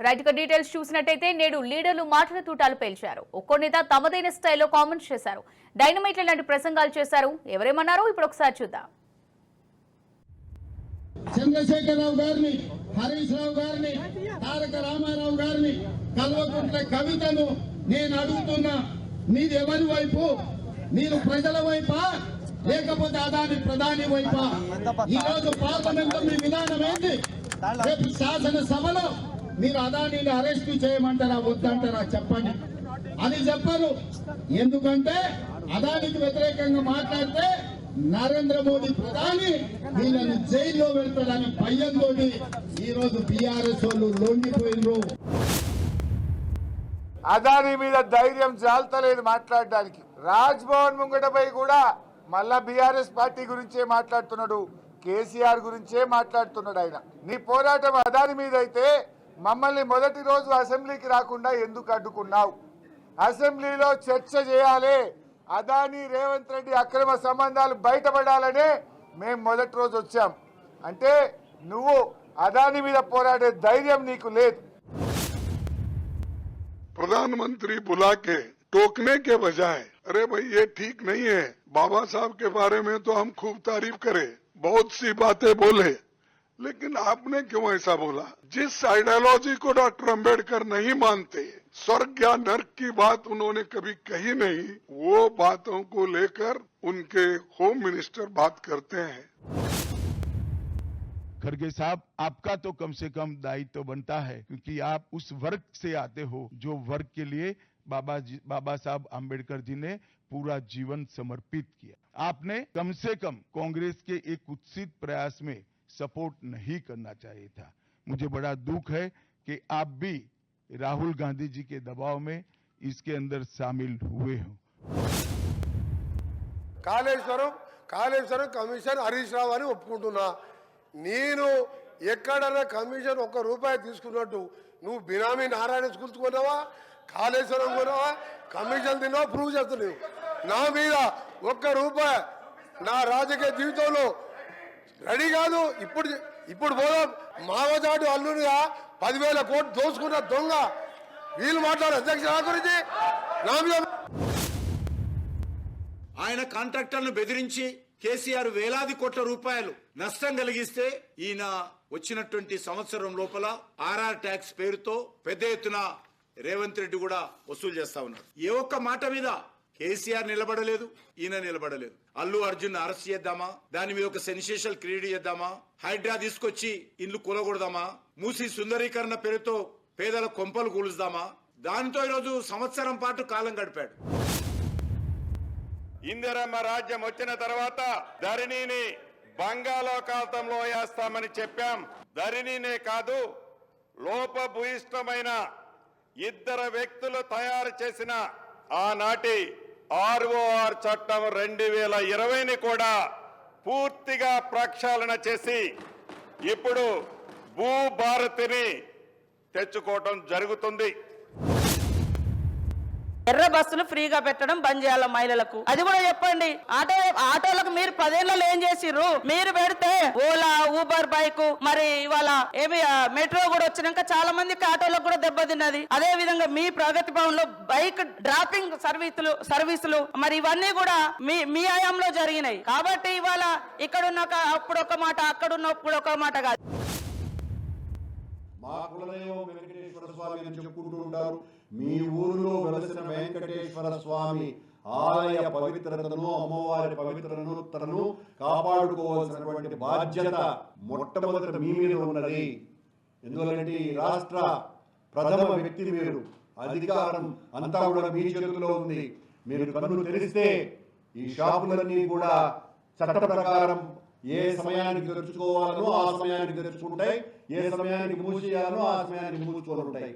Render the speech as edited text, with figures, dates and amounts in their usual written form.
Right గా details చూసినట్టయితే నేడు లీడర్లు మాటల తూటాలు పేల్చారు. ఒక్కో నేత తమదైన స్టైల్లో కామెంట్స్ చేశారు. డైనమైట్ల లాంటి ప్రసంగాలు చేశారు. ఎవరేమన్నారో ఇప్పుడు ఒకసారి చూద్దాం. చంద్రశేఖరరావు గారిని, హరీష్ రావు గారిని, తారక రామారావు గారిని, కల్వకుంట్ల కవితను నేను అడుగుతున్నా, మీది ఎవరి వైపు? మీరు ప్రజల వైపా లేకపోతే అదాని ప్రధాని వైపా? ఈ రోజు పార్లమెంట్ మీ విధానం ఏంటి? రేపు శాసనసభలో మీరు అదానిని అరెస్ట్ చేయమంటారా వద్దంటారా చెప్పండి. అది చెప్పరు. ఎందుకంటే అదానికి వ్యతిరేకంగా మాట్లాడితే నరేంద్ర మోడీ ప్రధాని వీళ్ళని జైల్లో పెడతాడని భయంతో ఈ రోజు బీఆర్ఎస్ వాళ్ళు లొంగిపోయినరు. అదాని మీద ధైర్యం చాలతలేదు మాట్లాడడానికి. రాజ్ భవన్ ముంగటపై కూడా మళ్ళా బీఆర్ఎస్ పార్టీ గురించే మాట్లాడుతున్నాడు, కేసీఆర్ గురించే మాట్లాడుతున్నాడు. ఆయన నీ పోరాటం అదాని మీద అయితే మమ్మల్ని మొదటి రోజు అసెంబ్లీకి రాకుండా ఎందుకు అడ్డుకున్నావు? అసెంబ్లీలో చర్చ చేయాలి, అదాని రేవంత్ రెడ్డి అక్రమ సంబంధాలు బయటపడాలనే మేము మొదటి రోజు వచ్చాం. అంటే నువ్వు అదాని మీద పోరాడే ధైర్యం నీకు లేదు. प्रधानमंत्री बुला के टोकने के बजाय अरे भाई ये ठीक नहीं है, बाबा साहब के बारे में तो हम खूब तारीफ करें, बहुत सी बातें बोले, लेकिन आपने क्यों ऐसा बोला? जिस आइडियोलॉजी को डॉक्टर अम्बेडकर नहीं मानते, स्वर्ग या नर्क की बात उन्होंने कभी कही नहीं, वो बातों को लेकर उनके होम मिनिस्टर बात करते हैं। खड़गे साहब, आपका तो कम से कम दायित्व तो बनता है, क्योंकि आप उस वर्ग से आते हो जो वर्ग के लिए बाबा साहब आम्बेडकर जी ने पूरा जीवन समर्पित किया। आपने कम से कम कांग्रेस के एक कुत्सित प्रयास में सपोर्ट नहीं करना चाहिए था। मुझे बड़ा दुख है कि आप भी राहुल गांधी जी के दबाव में इसके अंदर शामिल हुए हो। కాళేశ్వరం కమిషన్ హరీష్ రావు అని ఒప్పుకుంటున్నా. నేను ఎక్కడన్నా కమిషన్ ₹1 తీసుకున్నట్టు నువ్వు బినామీ నారాయణ స్కూల్స్ కొన్నావా, కాళేశ్వరం కొన్నావా, కమిషన్ తిన్నావా? ప్రూవ్ చేస్తున్నావు. నా మీద ₹1 నా రాజకీయ జీవితంలో రెడీ కాదు. ఇప్పుడు పోదాం. మావజాడు అల్లునిగా 10,000 కోట్లు దోసుకున్న దొంగ వీళ్ళు మాట్లాడు అధ్యక్ష నా గురించి. నా మీద ఆయన కాంట్రాక్టర్లను బెదిరించి కేసీఆర్ వేలాది కోట్ల రూపాయలు నష్టం కలిగిస్తే ఈయన వచ్చినటువంటి సంవత్సరం లోపల ఆర్ఆర్ ట్యాక్స్ పేరుతో పెద్ద ఎత్తున రేవంత్ రెడ్డి కూడా వసూలు చేస్తా ఉన్నారు. ఏ ఒక్క మాట మీద కేసీఆర్ నిలబడలేదు, ఈయన నిలబడలేదు. అల్లు అర్జున్ అరెస్ట్ చేద్దామా, దాని మీద ఒక సెన్సేషనల్ క్రియేట్ చేద్దామా, హైడ్రా తీసుకొచ్చి ఇల్లు కూలగొడదామా, మూసి సుందరీకరణ పేరుతో పేదల కొంపలు కూలుస్తామా, దానితో ఈరోజు సంవత్సరం పాటు కాలం గడిపాడు. ఇందిరమ్మ రాజ్యం వచ్చిన తర్వాత ధరణిని బంగాళాఖాతంలో వేస్తామని చెప్పాం. ధరణినే కాదు, లోపభూయిష్టమైన 2 వ్యక్తులు తయారు చేసిన ఆనాటి ROR చట్టం 2020ని కూడా పూర్తిగా ప్రక్షాళన చేసి ఇప్పుడు భూభారతిని తెచ్చుకోవడం జరుగుతుంది. ఎర్ర బస్సులు ఫ్రీగా పెట్టడం బంద్ చేయాలి మహిళలకు. అది కూడా చెప్పండి. ఆటోలకు మీరు 10 ఏళ్లలో ఏం చేసిర్రు? మీరు పెడితే ఓలా, ఊబర్ బైక్, మరి ఇవాళ ఏమి మెట్రో కూడా వచ్చినాక చాలా మందికి ఆటోలకు కూడా దెబ్బతిన్నది. అదే విధంగా మీ ప్రగతి భవన్ లో బైక్ డ్రాపింగ్ సర్వీసులు మరి ఇవన్నీ కూడా మీ హయాంలో జరిగినాయి. కాబట్టి ఇవాళ ఇక్కడున్నాక అప్పుడు ఒక మాట, అక్కడున్నప్పుడు ఒక మాట కాదు. మా కులదైవం వెంకటేశ్వర స్వామి అని చెప్పుకుంటూ ఉంటారు. మీ ఊరిలో వెలసిన వెంకటేశ్వర స్వామి ఆలయ పవిత్రతను, అమ్మవారి పవిత్రతను కాపాడుకోవాల్సినటువంటి బాధ్యత మొట్టమొదట మీ మీద ఉన్నది. ఎందుకంటే ఈ రాష్ట్ర ప్రథమ వ్యక్తి మీరు, అధికారం అంతా కూడా మీ చేతుల్లో ఉంది. మీరు కన్ను తెరిస్తే ఈ షాపులన్నీ కూడా చట్ట ప్రకారం ఏ సమయానికి తెరుచుకోవాలనో ఆ సమయానికి తెరుచుకుంటాయి, ఏ సమయానికి మూసేయాలనో ఆ సమయానికి మూసుకొని ఉంటాయి.